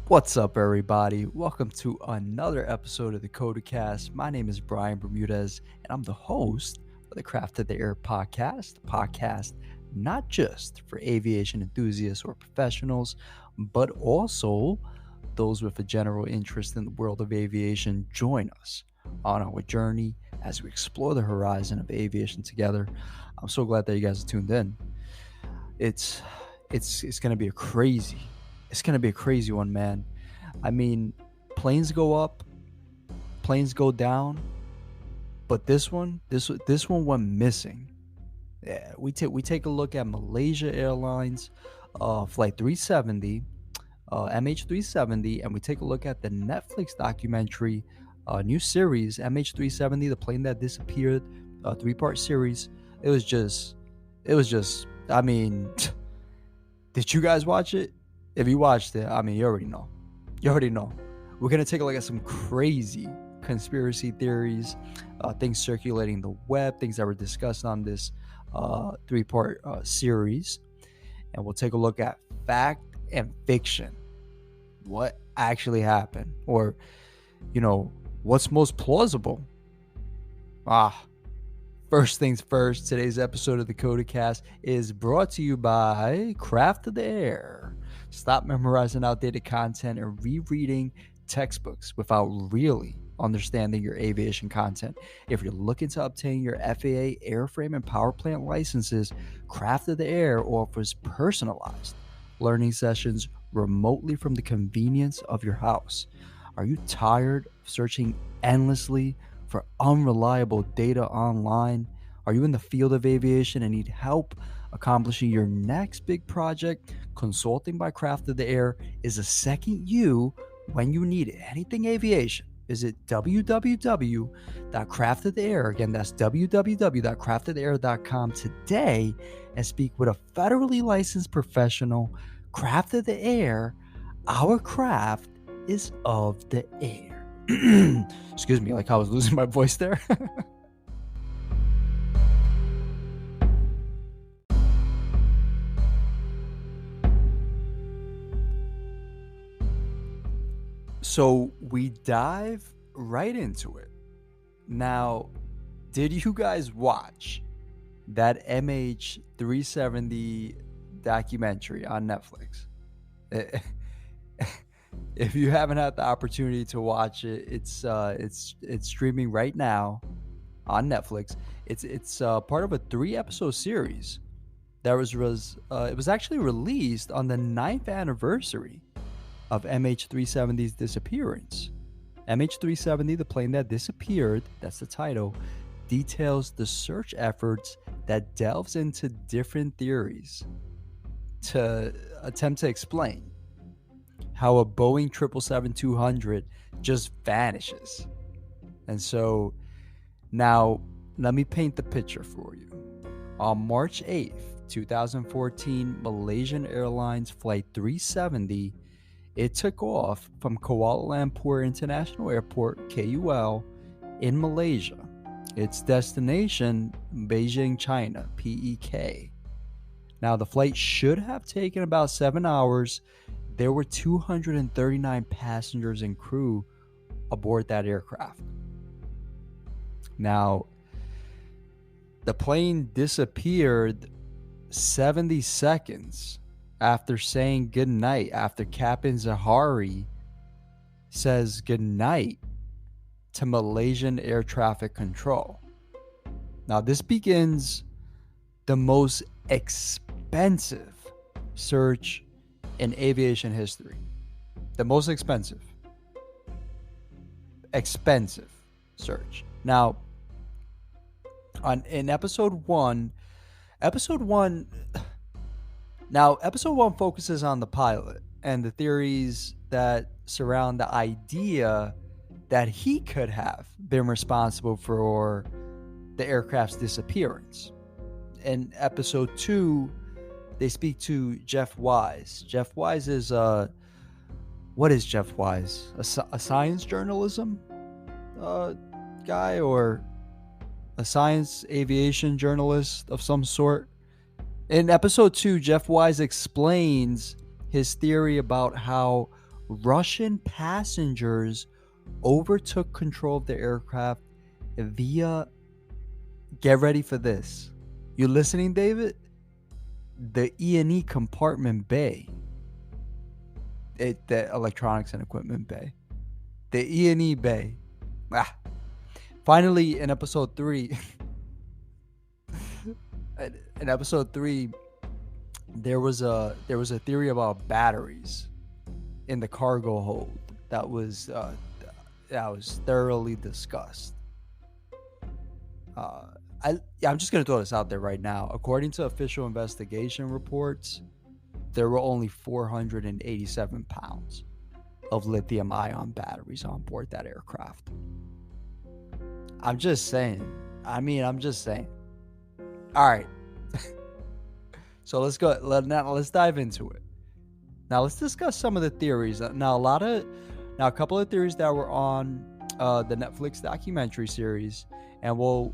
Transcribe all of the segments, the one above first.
What's up, everybody? Welcome to another episode of the CotAcasT. My name is Brian Bermudez, and I'm the host of the Craft of the Air podcast. A podcast not just for aviation enthusiasts or professionals, but also those with a general interest in the world of aviation. Join us on our journey as we explore the horizon of aviation together. I'm so glad that you guys are tuned in. It's going to be a crazy one, man. I mean, planes go up, planes go down, but this one went missing. Yeah, we take a look at Malaysia Airlines flight 370, MH370, and we take a look at the Netflix documentary, new series MH370, the plane that disappeared, 3-part series. It was just I mean, did you guys watch it? If you watched it, I mean, you already know. We're going to take a look at some crazy conspiracy theories, things circulating the web, things that were discussed on this 3-part series. And we'll take a look at fact and fiction. What actually happened? Or, what's most plausible? First things first, today's episode of the CotAcasT is brought to you by Craft of the Air. Stop memorizing outdated content and rereading textbooks without really understanding your aviation content. If you're looking to obtain your FAA airframe and power plant licenses, Craft of the Air offers personalized learning sessions remotely from the convenience of your house. Are you tired of searching endlessly for unreliable data online? Are you in the field of aviation and need help accomplishing your next big project? Consulting by Craft of the Air is a second you when you need it. Anything aviation. Visit www.craftoftheair. Again, that's www.craftoftheair.com today and speak with a federally licensed professional. Craft of the Air, our craft is of the air. Excuse me, like I was losing my voice there. So we dive right into it. Now, did you guys watch that MH370 documentary on Netflix? If you haven't had the opportunity to watch it, it's streaming right now on Netflix. It's part of a 3-episode series that was actually released on the 9th anniversary of MH370's disappearance. MH370, the plane that disappeared, that's the title, details the search efforts that delves into different theories to attempt to explain how a Boeing 777-200 just vanishes. And so now let me paint the picture for you. On March 8th, 2014, Malaysian Airlines Flight 370, it took off from Kuala Lumpur International Airport, KUL, in Malaysia. Its destination, Beijing, China, PEK. Now, the flight should have taken about 7 hours. There were 239 passengers and crew aboard that aircraft. Now, the plane disappeared 70 seconds after saying goodnight, after Captain Zahari says goodnight to Malaysian Air Traffic Control. Now, this begins the most expensive search in aviation history. The most expensive search. Now, in episode one focuses on the pilot and the theories that surround the idea that he could have been responsible for the aircraft's disappearance. In episode 2, they speak to Jeff Wise. Jeff Wise is what is Jeff Wise? A science journalism guy, or a science aviation journalist of some sort? In episode 2, Jeff Wise explains his theory about how Russian passengers overtook control of the aircraft via, get ready for this. You listening, David? The E&E compartment bay. The electronics and equipment bay. The E&E bay. Finally, in episode 3, there was a theory about batteries in the cargo hold that was thoroughly discussed. I'm just gonna throw this out there right now. According to official investigation reports, there were only 487 pounds of lithium-ion batteries on board that aircraft. I'm just saying. I'm just saying. All right. So let's go. Let's dive into it. Now let's discuss some of the theories. Now a couple of theories that were on the Netflix documentary series, and we'll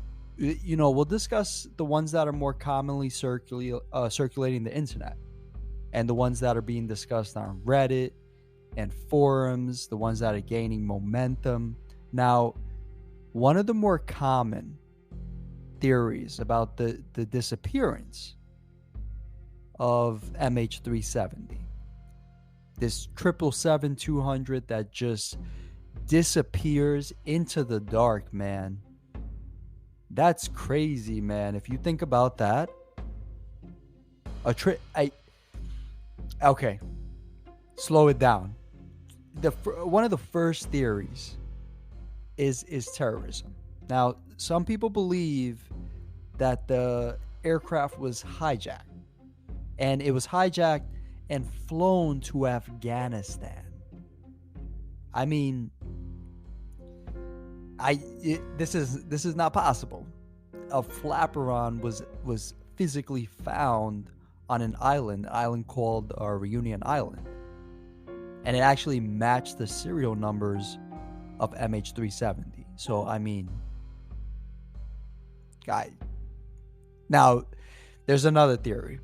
discuss the ones that are more commonly circulating the internet, and the ones that are being discussed on Reddit and forums, the ones that are gaining momentum. Now, one of the more common theories about the disappearance of MH370, this 777-200 that just disappears into the dark, man. That's crazy, man. If you think about that, okay, slow it down. One of the first theories is terrorism. Now, some people believe that the aircraft was hijacked, and it was hijacked and flown to Afghanistan. This is not possible. A flaperon was physically found on an island called Reunion Island, and it actually matched the serial numbers of MH370. So now there's another theory.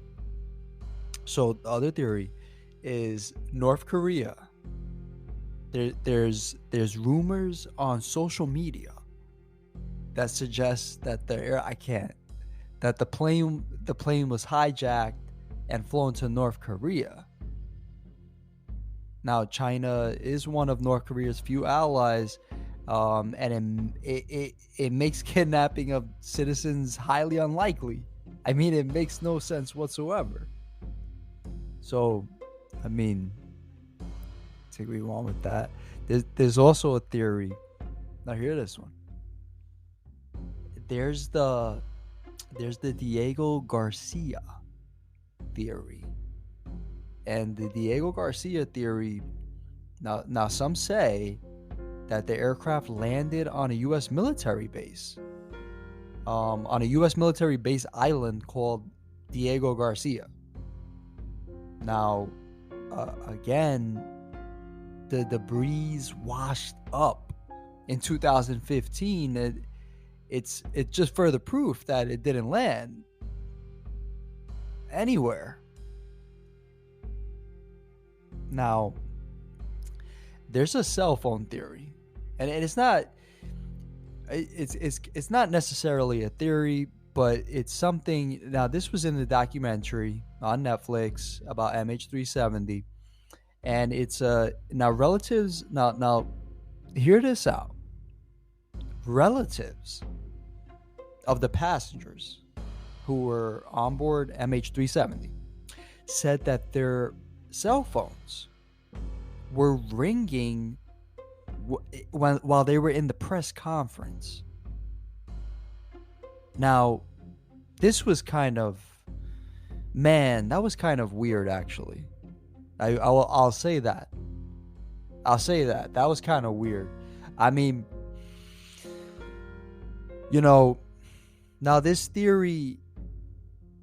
So the other theory is North Korea. There's rumors on social media that suggests that the plane was hijacked and flown to North Korea. Now, China is one of North Korea's few allies, and it makes kidnapping of citizens highly unlikely. It makes no sense whatsoever. So, take what you want with that. There's also a theory. Now, hear this one. There's the Diego Garcia theory. And the Diego Garcia theory, now some say that the aircraft landed on a U.S. military base, on a U.S. military base island called Diego Garcia. Now, again, the debris washed up in 2015. It's just further proof that it didn't land anywhere. Now, there's a cell phone theory, and it's not necessarily a theory, but it's something. Now, this was in the documentary on Netflix about MH370, and it's now relatives. Now, hear this out. Relatives of the passengers who were on board MH370 said that their cell phones were ringing while they were in the press conference. Now, this was that was kind of weird, actually. I'll say that. That was kind of weird. Now this theory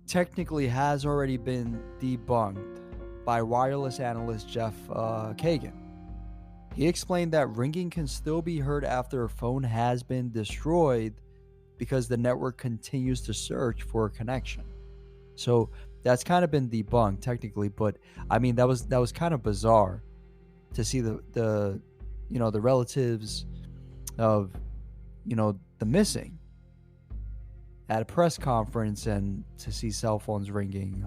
technically has already been debunked by wireless analyst Jeff Kagan. He explained that ringing can still be heard after a phone has been destroyed because the network continues to search for a connection. So that's kind of been debunked technically, but that was kind of bizarre to see the the relatives of the missing at a press conference, and to see cell phones ringing.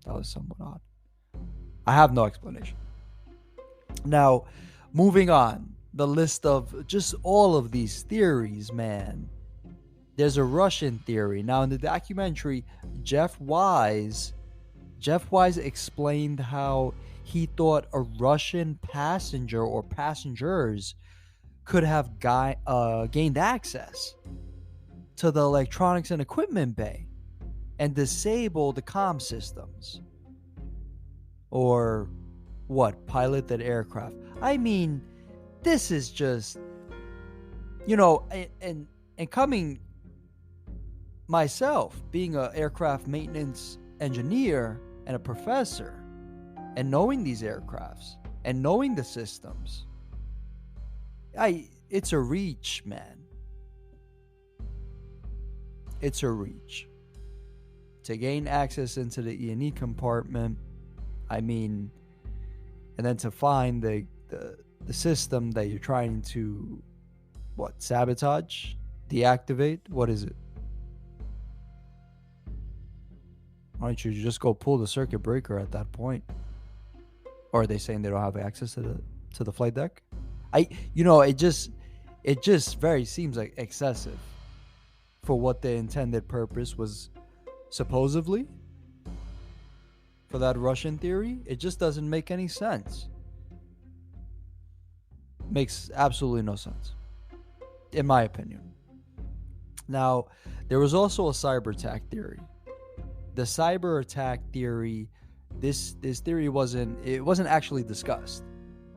That was somewhat odd. I have no explanation. Now, moving on, the list of just all of these theories, man. There's a Russian theory. Now, in the documentary, Jeff Wise explained how he thought a Russian passenger or passengers could have gained access to the electronics and equipment bay and disable the comm systems. Or what? Pilot that aircraft. I mean, this is just, and coming myself, being an aircraft maintenance engineer and a professor, and knowing these aircrafts and knowing the systems, it's a reach, man. It's a reach. To gain access into the E&E compartment, I mean, and then to find the system that you're trying to, sabotage? Deactivate? What is it? Why don't you just go pull the circuit breaker at that point? Or are they saying they don't have access to the flight deck? It just very seems like excessive for what the intended purpose was, supposedly, for that Russian theory. It just doesn't make any sense. Makes absolutely no sense, in my opinion. Now, there was also a cyber attack theory. The cyber attack theory, this theory wasn't actually discussed.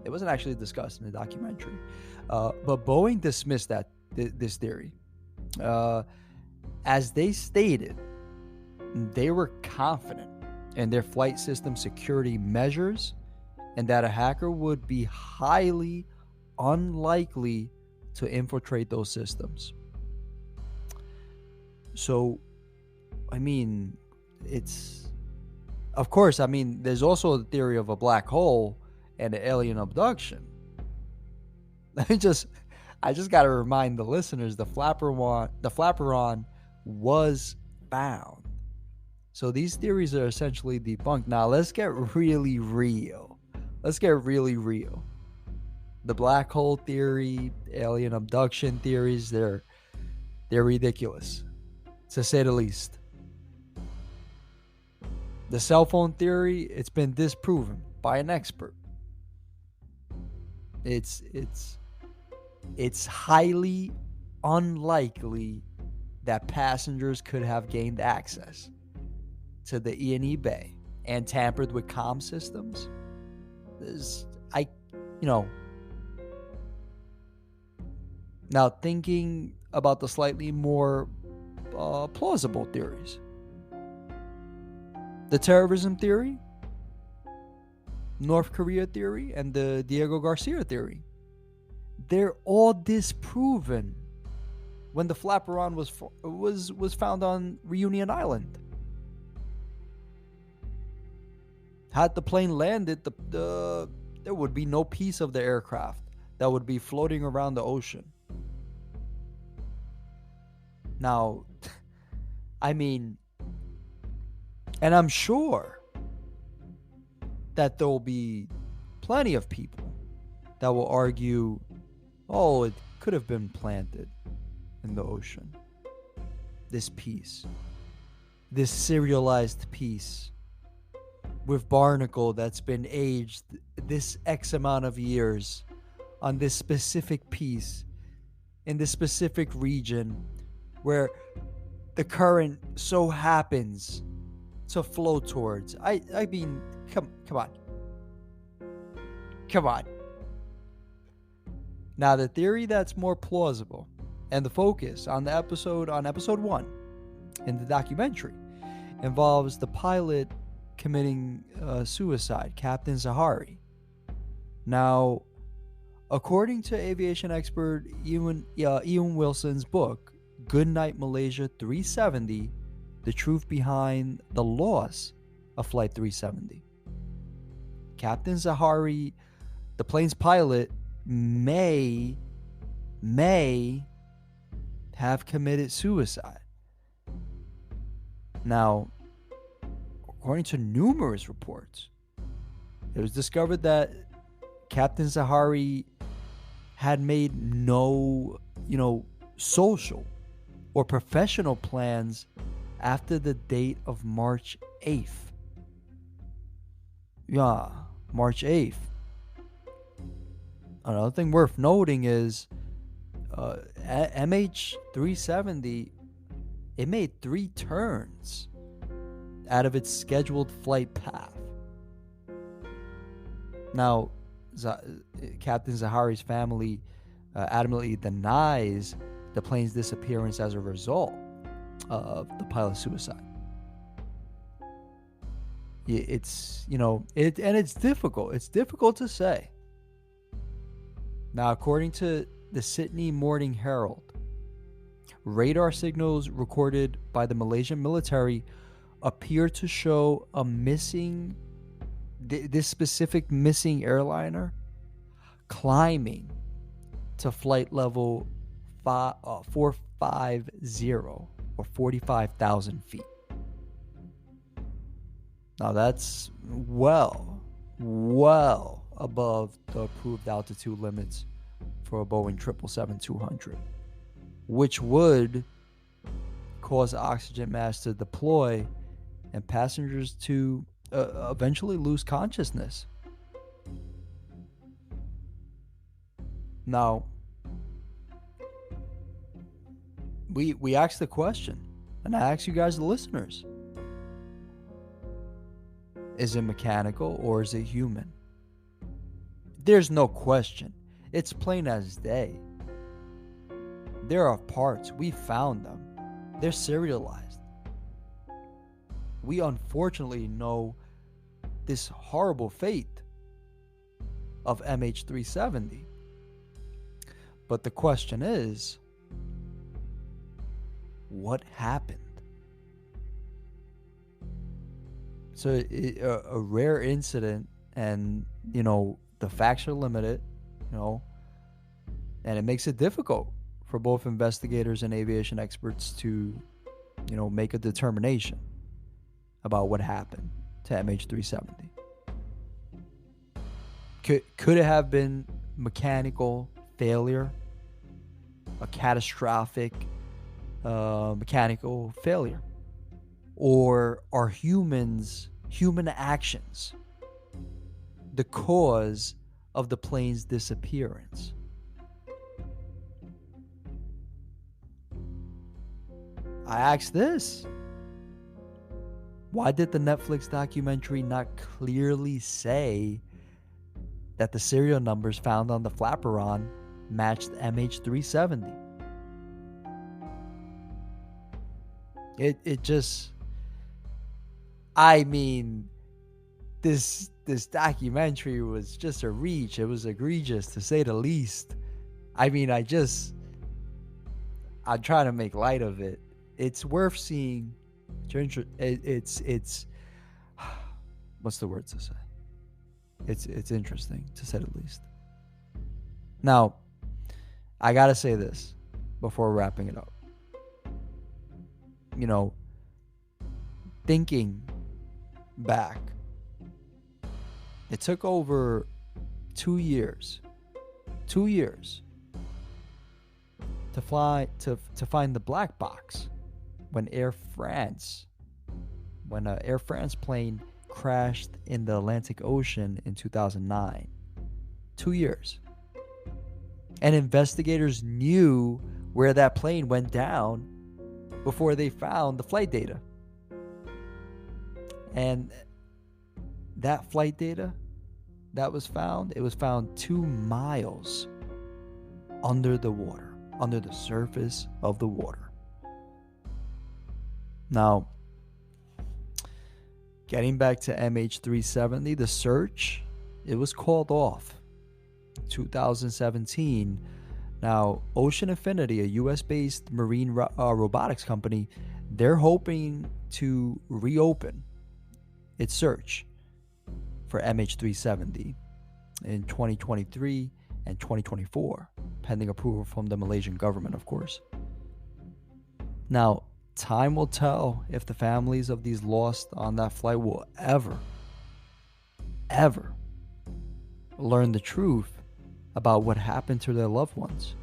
It wasn't actually discussed in the documentary, but Boeing dismissed this theory. As they stated, they were confident in their flight system security measures, and that a hacker would be highly unlikely to infiltrate those systems. So, I mean, there's also the theory of a black hole and an alien abduction. I just got to remind the listeners, the flaperon was found. So these theories are essentially debunked. Now let's get really real. The black hole theory, alien abduction theories, they're ridiculous, to say the least. The cell phone theory, it's been disproven by an expert. It's highly unlikely that passengers could have gained access to the E&E bay and tampered with comm systems. Now thinking about the slightly more plausible theories. The terrorism theory, North Korea theory, and the Diego Garcia theory. They're all disproven when the flaperon was found on Reunion Island. Had the plane landed, there would be no piece of the aircraft that would be floating around the ocean. Now, I mean, and I'm sure that there will be plenty of people that will argue, oh, it could have been planted in the ocean. This piece, this serialized piece with barnacle that's been aged this X amount of years on this specific piece in this specific region where the current so happens to flow towards. I mean, come on. Now, the theory that's more plausible and the focus on episode 1 in the documentary involves the pilot committing suicide, Captain Zahari. Now, according to aviation expert Ian Wilson's book, Goodnight Malaysia 370, The Truth Behind the Loss of Flight 370, Captain Zahari the plane's pilot may have committed suicide. Now, according to numerous reports, it was discovered that Captain Zahari had made no, social or professional plans after the date of March 8th. Yeah, March 8th. Another thing worth noting is MH370, it made 3 turns out of its scheduled flight path. Now, Captain Zahari's family adamantly denies the plane's disappearance as a result of the pilot's suicide. It's, and it's difficult. It's difficult to say. Now, according to the Sydney Morning Herald, radar signals recorded by the Malaysian military appear to show a missing, this specific missing airliner climbing to flight level 450 or 45,000 feet. Now that's well above the approved altitude limits for a Boeing 777-200, which would cause oxygen masks to deploy and passengers to eventually lose consciousness. Now, we asked the question, and I ask you guys, the listeners, is it mechanical or is it human? There's no question. It's plain as day. There are parts. We found them. They're serialized. We unfortunately know this horrible fate of MH370. But the question is, what happened? So a rare incident, and the facts are limited, and it makes it difficult for both investigators and aviation experts to make a determination about what happened to MH370. Could it have been mechanical failure, a catastrophic mechanical failure, or are human actions the cause of the plane's disappearance? I ask this: why did the Netflix documentary not clearly say that the serial numbers found on the flaperon matched MH370? It just, this documentary was just a reach. It was egregious, to say the least. I'm trying to make light of it. It's worth seeing. It's what's the word to say? It's interesting, to say the least. Now, I gotta say this before wrapping it up. Thinking back, it took over 2 years to find the black box when an Air France plane crashed in the Atlantic Ocean in 2009. 2 years. And investigators knew where that plane went down before they found the flight data. And that flight data that was found, it was found 2 miles under the water, under the surface of the water. Now, getting back to MH370, the search, it was called off 2017. Now, Ocean Infinity, a US-based marine robotics company, they're hoping to reopen its search for MH370 in 2023 and 2024, pending approval from the Malaysian government, of course. Now, time will tell if the families of these lost on that flight will ever learn the truth about what happened to their loved ones.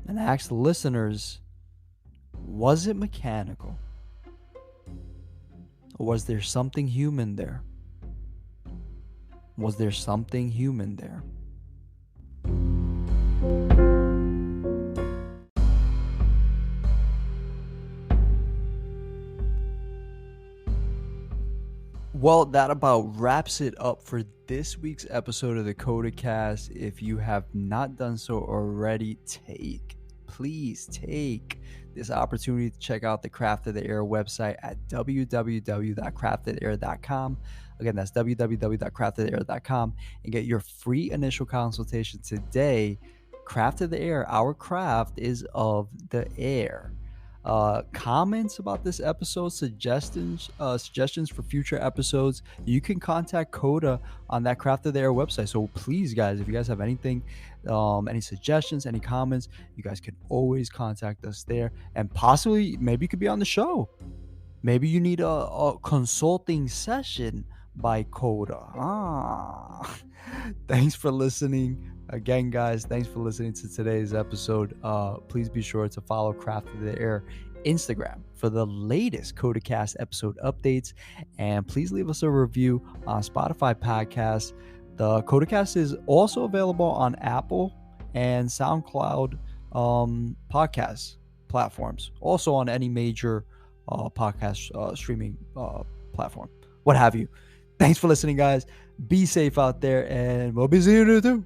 And I ask the listeners, was it mechanical? Or was there something human there? Was there something human there? Well, that about wraps it up for this week's episode of the CotAcasT. If you have not done so already, please take this opportunity to check out the Craft of the Air website at www.craftofair.com. Again, that's www.craftofair.com, and get your free initial consultation today. Craft of the Air, our craft is of the air. Comments about this episode, suggestions for future episodes, you can contact Coda on that Craft of the Air website. So please, guys, if you guys have anything, any suggestions, any comments, you guys can always contact us there, and possibly maybe you could be on the show. Maybe you need a consulting session by Coda. Thanks for listening. Again, guys, thanks for listening to today's episode. Please be sure to follow Craft of the Air Instagram for the latest CotAcasT episode updates. And please leave us a review on Spotify podcasts. The CotAcasT is also available on Apple and SoundCloud podcast platforms. Also on any major podcast streaming platform, what have you. Thanks for listening, guys. Be safe out there, and we'll be seeing you too.